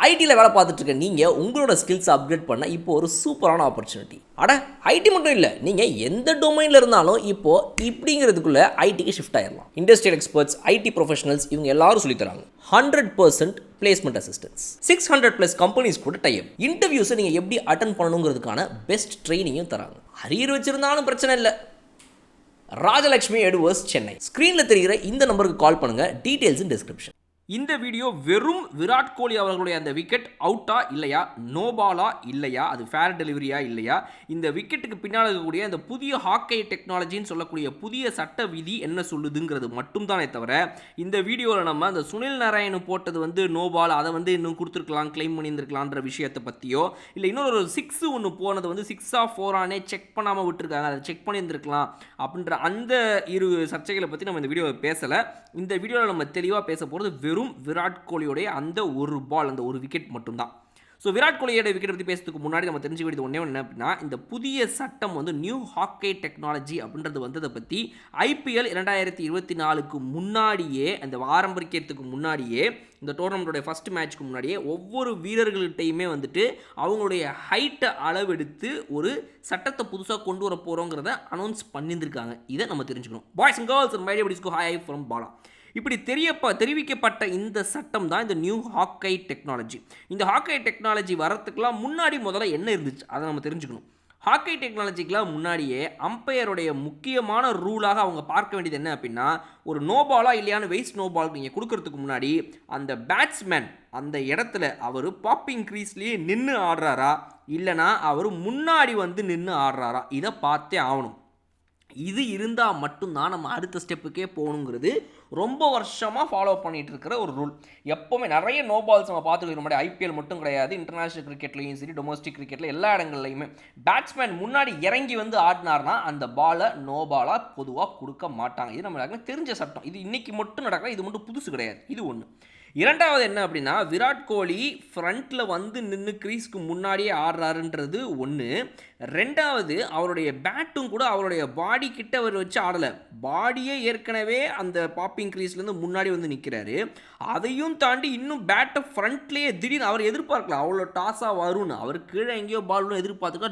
ஐடியில் வேலை பார்த்துட்டு இருக்க நீங்கள் உங்களோட ஸ்கில்ஸ் அப்கிரேட் பண்ண இப்போ ஒரு சூப்பரான ஆப்பர்ச்சுனிட்டி. ஐடி மட்டும் இல்லை, நீங்கள் எந்த டொமைனில் இருந்தாலும் இப்போது இப்படிங்கிறதுக்குள்ளே ஐடிக்கு ஷிஃப்ட் ஆயிடலாம். இண்டஸ்ட்ரியல் எக்ஸ்பர்ட்ஸ், ஐடி ப்ரொஃபஷனல்ஸ் இவங்க எல்லாரும் சொல்லித்தராங்க. 100% பிளேஸ்மெண்ட் அசிஸ்டன்ஸ், 600+ கம்பெனிஸ் கூட டைப். இன்டர்வியூஸை நீங்கள் எப்படி அட்டன் பண்ணணுங்கிறதுக்கான பெஸ்ட் ட்ரைனிங்கும் தராங்க. அரியர் வச்சிருந்தாலும் பிரச்சனை இல்லை. ராஜலட்சுமி எட்வர்ட்ஸ், சென்னை. ஸ்க்ரீனில் தெரிகிற இந்த நம்பருக்கு கால் பண்ணுங்கள். டீட்டெயில்ஸ் இன் டிஸ்கிரிப்ஷன். இந்த வீடியோ வெறும் விராட் கோலி அவர்களுடைய அந்த விக்கெட் அவுட்டா இல்லையா, நோபாலா இல்லையா, அது ஃபேர் டெலிவரியா இல்லையா, இந்த விக்கெட்டுக்கு பின்னால் இருக்கக்கூடிய அந்த புதிய ஹாக்கை டெக்னாலஜின்னு சொல்லக்கூடிய புதிய சட்ட விதி என்ன சொல்லுதுங்கிறது மட்டும்தானே தவிர, இந்த வீடியோவில் நம்ம அந்த சுனில் நாராயண் போட்டது நோபால், அதை இன்னும் கொடுத்துருக்கலாம், கிளைம் பண்ணியிருந்துருக்கலான்ற விஷயத்தை பற்றியோ, இல்லை இன்னொரு 6 ஒன்று போனது 6 4 செக் பண்ணாமல் விட்டுருக்காங்க, அதை செக் பண்ணியிருந்துருக்கலாம் அப்படின்ற அந்த இரு சர்ச்சைகளை பற்றி நம்ம இந்த வீடியோவில் பேசலை. இந்த வீடியோவில் நம்ம தெளிவாக பேச போகிறது வெறும் விராட் கோலியோடைய அந்த ஒரு பால், அந்த ஒரு விக்கெட் மட்டும்தான். ஸோ விராட் கோலியோட விக்கெட் பற்றி பேசுறதுக்கு முன்னாடி நம்ம தெரிஞ்சுக்க வேண்டியது ஒன்றே என்ன அப்படின்னா, இந்த புதிய சட்டம் நியூ ஹாக்கை டெக்னாலஜி அப்படின்றது வந்ததை பற்றி ஐபிஎல் 2024க்கு முன்னாடியே, அந்த ஆரம்பிக்கிறதுக்கு முன்னாடியே, இந்த டோர்னமெண்ட்டோடைய ஃபஸ்ட் மேட்ச்க்கு முன்னாடியே ஒவ்வொரு வீரர்கள்ட்டையுமே அவங்களுடைய ஹைட்டை அளவெடுத்து ஒரு சட்டத்தை புதுசாக கொண்டு வர போகிறோங்கிறத அனௌன்ஸ் பண்ணியிருந்திருக்காங்க. இதை நம்ம தெரிஞ்சுக்கணும். Boys and girls and my dear buddies, hi from Bala. இப்படி தெரிவிக்கப்பட்ட இந்த சட்டம் தான் இந்த நியூ ஹாக்கை டெக்னாலஜி. இந்த ஹாக்கை டெக்னாலஜி வரத்துக்கெல்லாம் முன்னாடி முதல்ல என்ன இருந்துச்சு அதை நம்ம தெரிஞ்சுக்கணும். ஹாக்கை டெக்னாலஜிக்கெலாம் முன்னாடியே அம்பையருடைய முக்கியமான ரூலாக அவங்க பார்க்க வேண்டியது என்ன அப்படின்னா, ஒரு நோபாலா இல்லையான்னு வெயிஸ்ட் நோபால் நீங்கள் கொடுக்கறதுக்கு முன்னாடி அந்த பேட்ஸ்மேன் அந்த இடத்துல அவர் பாப்பிங் க்ரீஸ்லேயே நின்று ஆடுறாரா இல்லைனா அவர் முன்னாடி நின்று ஆடுறாரா, இதை பார்த்தே ஆகணும். இது இருந்தால் மட்டும்தான் நம்ம அடுத்த ஸ்டெப்புக்கே போகணுங்கிறது ரொம்ப வருஷமாக ஃபாலோ பண்ணிகிட்டு இருக்கிற ஒரு ரூல். எப்போவுமே நிறைய நோபால்ஸ் நம்ம பார்த்துக்கிற மாதிரி ஐபிஎல் மட்டும் கிடையாது, இன்டர்நேஷ்னல் கிரிக்கெட்லையும் சரி, டொமஸ்டிக் கிரிக்கெட்டில் எல்லா இடங்கள்லையுமே பேட்ஸ்மேன் முன்னாடி இறங்கி ஆடினார்னா அந்த பாலை நோபாலாக பொதுவாக கொடுக்க மாட்டாங்க. இது நம்ம தெரிஞ்ச சட்டம். இது இன்றைக்கி மட்டும் நடக்கிற, இது மட்டும் புதுசு கிடையாது. இது ஒன்று. இரண்டாவது என்ன அப்படின்னா, விராட் கோலி ஃப்ரண்ட்டில் நின்று க்ரீஸ்க்கு முன்னாடியே ஆடுறாருன்றது ஒன்று. ரெண்டாவது, அவருடைய பேட்டும் கூட அவருடைய பாடி கிட்ட அவர் வச்சு ஆடலை, பாடியே ஏற்கனவே அந்த பாப்பிங் க்ரீஸ்லேருந்து முன்னாடி நிற்கிறாரு. அதையும் தாண்டி இன்னும் பேட்டை ஃப்ரண்ட்லேயே திடீர்னு அவர் எதிர்பார்க்கல அவ்வளோ டாஸாக வரும்னு, அவர் கீழே எங்கேயோ பால் எதிர்பார்த்துக்கா,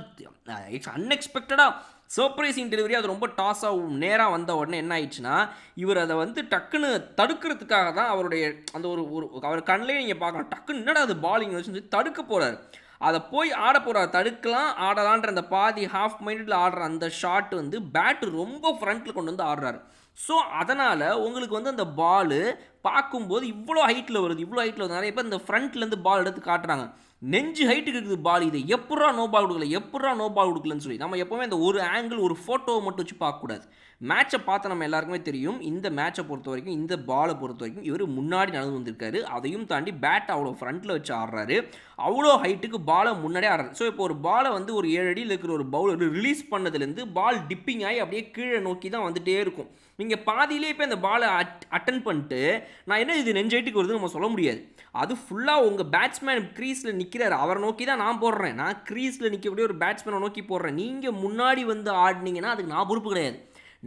அன்எக்ஸ்பெக்டடாக சர்ப்ரைசிங் டெலிவரி. அது ரொம்ப டாஸாக நேராக வந்த உடனே என்ன ஆயிடுச்சுன்னா, இவர் அதை டக்குன்னு தடுக்கிறதுக்காக தான் அவருடைய அந்த ஒரு அவர் கண்ணிலே நீங்கள் பார்க்கலாம், டக்குன்னு என்னடா அது பாலிங் வச்சு தடுக்க போகிறார், அதை போய் ஆட போகிறார். தடுக்கலாம் ஆடலான்ற அந்த பாதி ஹாஃப் மைண்டில் ஆடுற அந்த ஷாட் பேட்டு ரொம்ப ஃப்ரண்ட்டில் கொண்டு ஆடுறாரு. ஸோ அதனால் உங்களுக்கு அந்த பால் பார்க்கும்போது இவ்வளோ ஹைட்டில் வருது, இவ்வளோ ஹைட்டில் வருது. நிறைய பேர் இந்த ஃப்ரண்ட்லேருந்து பால் எடுத்து காட்டுறாங்க, நெஞ்சு ஹைட்டுக்கு இருக்குது பால், இதை எப்படா நோ பால் கொடுக்கலன்னு சொல்லி நம்ம எப்போவுமே இந்த ஒரு ஆங்கிள், ஒரு ஃபோட்டோவை மட்டும் வச்சு பார்க்கக்கூடாது. மேட்சை பார்த்து நம்ம எல்லாருக்குமே தெரியும், இந்த மேட்சை பொறுத்த வரைக்கும், இந்த பாலை பொறுத்த வரைக்கும் இவர் முன்னாடி நடந்து வந்திருக்காரு. அதையும் தாண்டி பேட்டை அவ்வளோ ஃப்ரண்ட்டில் வச்சு ஆடுறாரு, அவ்வளோ ஹைட்டுக்கு பாலை முன்னாடியே ஆடுறாரு. ஸோ இப்போ ஒரு பாலை ஒரு 7 அடியில் இருக்கிற ஒரு பவுலர் ரிலீஸ் பண்ணதுலேருந்து பால் டிப்பிங் ஆகி அப்படியே கீழே நோக்கி தான் வந்துகிட்டே இருக்கும். நீங்கள் பாதியிலே இப்போ இந்த பாலை அட்டன் பண்ணிட்டு நான் என்ன இது நெஞ்சு ஹைட்டுக்கு வருதுன்னு நம்ம சொல்ல முடியாது. அது ஃபுல்லாக உங்கள் பேட்ஸ்மேன் க்ரீஸில் நிற்கிறாரு, அவரை நோக்கி தான் நான் போடுறேன், நான் க்ரீஸில் நிற்கக்கூடிய ஒரு பேட்ஸ்மேனை நோக்கி போடுறேன். நீங்கள் முன்னாடி ஆடினீங்கன்னா அதுக்கு நான் பொறுப்பு கிடையாது.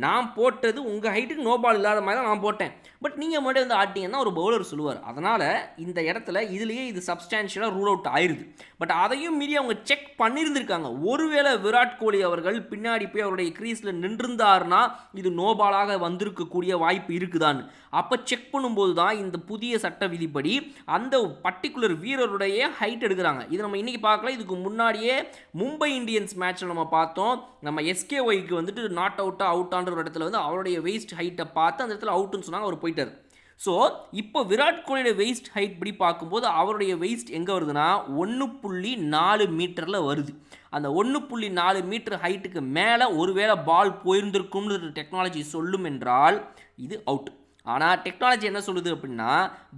நான் போட்டது உங்கள் ஹைட்டுக்கு நோ பால் இல்லாத மாதிரி தான் நான் போட்டேன், பட் நீங்கள் முன்னாடி ஆட்டிங்கன்னா ஒரு பவுலர் சொல்லுவார். அதனால் இந்த இடத்துல இதுலேயே இது சப்ஸ்டான்ஷியலாக ரூல் அவுட் ஆயிடுது. பட் அதையும் மீறி அவங்க செக் பண்ணியிருந்திருக்காங்க. ஒருவேளை விராட் கோலி அவர்கள் பின்னாடி போய் அவருடைய க்ரீஸில் நின்றிருந்தார்னா இது நோபாலாக வந்திருக்கக்கூடிய வாய்ப்பு இருக்குதான்னு அப்போ செக் பண்ணும்போது தான் இந்த புதிய சட்ட விதிப்படி அந்த பர்டிகுலர் வீரருடைய ஹைட் எடுக்கிறாங்க. இது நம்ம இன்றைக்கி பார்க்கல, இதுக்கு முன்னாடியே மும்பை இந்தியன்ஸ் மேட்ச்சில் நம்ம பார்த்தோம். நம்ம எஸ்கேஒய்க்கு நாட் அவுட்டாக அவுட்டான்ற ஒரு இடத்துல அவருடைய வெயிஸ்ட் ஹைட்டை பார்த்து அந்த இடத்துல அவுட்டுன்னு சொன்னாங்க, அவர் போயிட்டார். ஸோ இப்போ விராட் கோலியோட வெயிஸ்ட் ஹைட் படி பார்க்கும்போது அவருடைய வெயிஸ்ட் எங்கே வருதுன்னா 1.4 மீட்டரில் வருது. அந்த 1.4 மீட்டர் ஹைட்டுக்கு மேலே ஒருவேளை பால் போயிருந்திருக்கும்னு டெக்னாலஜி சொல்லும் என்றால் இது அவுட். ஆனால் டெக்னாலஜி என்ன சொல்லுது அப்படின்னா,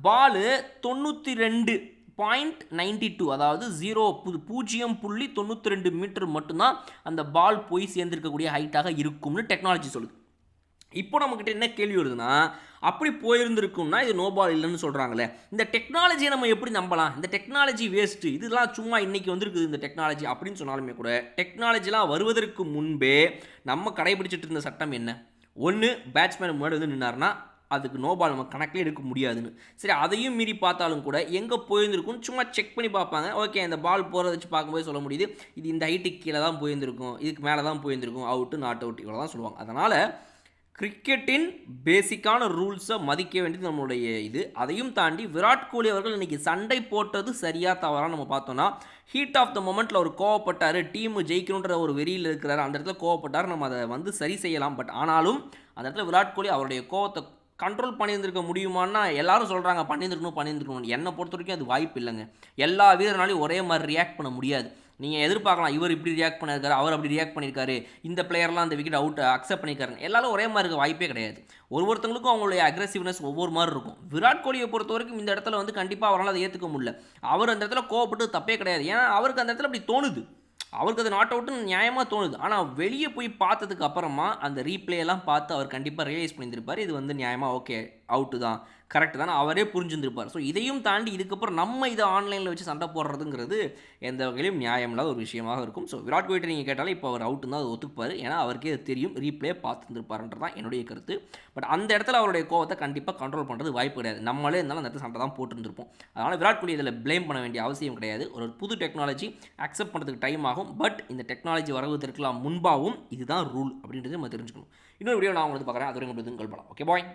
பால் 92.92, அதாவது 0.92 மீட்டர் மட்டும்தான் அந்த பால் போய் சேர்ந்திருக்கக்கூடிய ஹைட்டாக இருக்கும்னு டெக்னாலஜி சொல்லுது. இப்போ நம்மக்கிட்ட என்ன கேள்வி வருதுன்னா, அப்படி போயிருந்துருக்கும்னா இது நோபால் இல்லைன்னு சொல்கிறாங்களே, இந்த டெக்னாலஜியை நம்ம எப்படி நம்பலாம்? இந்த டெக்னாலஜி வேஸ்ட்டு, இதெல்லாம் சும்மா இன்றைக்கி வந்திருக்குது இந்த டெக்னாலஜி அப்படின்னு சொன்னாலுமே கூட, டெக்னாலஜிலாம் வருவதற்கு முன்பே நம்ம கடைபிடிச்சிட்டு இருந்த சட்டம் என்ன? ஒன்று, பேட்ஸ்மேன் முன்னாடி நின்னார்னா அதுக்கு நோ பால் நம்ம கணக்கிலே எடுக்க முடியாதுன்னு. சரி, அதையும் மீறி பார்த்தாலும் கூட எங்கே போயிருந்துருக்குன்னு சும்மா செக் பண்ணி பார்ப்பாங்க. ஓகே, இந்த பால் போகிறத வச்சு பார்க்கும்போது சொல்ல முடியுது இது இந்த ஹைட்டுக்கு கீழே தான் போயிருந்திருக்கும், இதுக்கு மேலே தான் போயிருந்திருக்கும், அவுட்டு நாட் அவுட் இவ்வளோ தான் சொல்லுவாங்க. அதனால் கிரிக்கெட்டின் பேசிக்கான ரூல்ஸை மதிக்க வேண்டியது நம்மளுடைய இது. அதையும் தாண்டி விராட் கோலி அவர்கள் இன்றைக்கி சண்டை போட்டது சரியாக தவறாக நம்ம பார்த்தோன்னா, ஹீட் ஆஃப் த மொமெண்ட்டில் அவர் கோவப்பட்டார், டீம் ஜெயிக்கணுன்ற ஒரு வெறியில் இருக்கிறார், அந்த இடத்துல கோவப்பட்டார், நம்ம அதை வந்து சரி செய்யலாம். பட் ஆனாலும் அந்த இடத்துல விராட் கோலி அவருடைய கோவத்தை கண்ட்ரோல் பண்ணியிருந்திருக்க முடியுமான்னா எல்லாரும் சொல்கிறாங்க பண்ணியிருந்துருக்கணும். என்னை பொறுத்த வரைக்கும் அது வாய்ப்பு இல்லைங்க. எல்லா வீரர்னாலையும் ஒரே மாதிரி ரியாக்ட் பண்ண முடியாது. நீங்கள் எதிர்பார்க்கலாம் இவர் இப்படி ரியாக்ட் பண்ணியிருக்காரு, அவர் அப்படி ரியாக்ட் பண்ணியிருக்காரு, இந்த பிளேயர்லாம் அந்த விக்கெட் அவுட் அக்செப்ட் பண்ணியிருக்காரு, எல்லாரும் ஒரே மாதிரி இருக்க வாய்ப்பே கிடையாது. ஒருத்தங்களுக்கும் அவங்களுடைய அக்ரெசிவ்னஸ் ஒவ்வொரு மாதிரி இருக்கும். விராட் கோலியை பொறுத்த வரைக்கும் இந்த இடத்துல வந்து கண்டிப்பாக அவரால் அதை ஏற்றுக்க முடியல. அவர் அந்த இடத்துல கோவப்பட்டு தப்பே கிடையாது. ஏன்னா அவருக்கு அந்த இடத்துல அப்படி தோணுது, அவருக்கு அது நாட் அவுட்டுன்னு நியாயமாக தோணுது. ஆனால் வெளியே போய் பார்த்ததுக்கு அப்புறமா அந்த ரீப்ளேயெல்லாம் பார்த்து அவர் கண்டிப்பாக ரியலைஸ் பண்ணியிருப்பார், இது வந்து நியாயமாக ஓகே அவுட்டு தான், கரெக்டு தான், அவரே புரிஞ்சுருப்பார். ஸோ இதையும் தாண்டி இதுக்கப்புறம் நம்ம இதை ஆன்லைனில் வச்சு சண்டை போடுறதுங்கிறது எந்த வகையிலும் நியாயம் இல்லாத ஒரு விஷயமாக இருக்கும். ஸோ விராட் கோலி நீங்கள் கேட்டாலும் இப்போ அவர் அவுட்டு தான் அதை ஒத்துப்பார். ஏன்னா அவருக்கே அது தெரியும், ரீப்ளே பார்த்துருந்துருப்பாருன்றது தான் என்னுடைய கருத்து. பட் அந்த இடத்துல அவருடைய கோவத்தை கண்டிப்பாக கண்ட்ரோல் பண்ணுறது வாய்ப்பு கிடையாது. நம்மளே இருந்தாலும் அந்த இடத்துல சண்டை தான் போட்டுருந்துருப்போம். அதனால் விராட் கோலி இதில் ப்ளேம் பண்ண வேண்டிய அவசியம் கிடையாது. ஒரு புது டெக்னாலஜி அக்செப்ட் பண்ணுறதுக்கு டைம் ஆகும். பட் இந்த டெக்னாலஜி வருவதற்கெல்லாம் முன்பாகவும் இதுதான் ரூல் அப்படின்றது நம்ம தெரிஞ்சுக்கணும். இன்னொரு வீடியோ நான் உங்களுக்கு பார்க்குறேன். அது வரைக்கும் உங்கள் பாலா. Okay bye.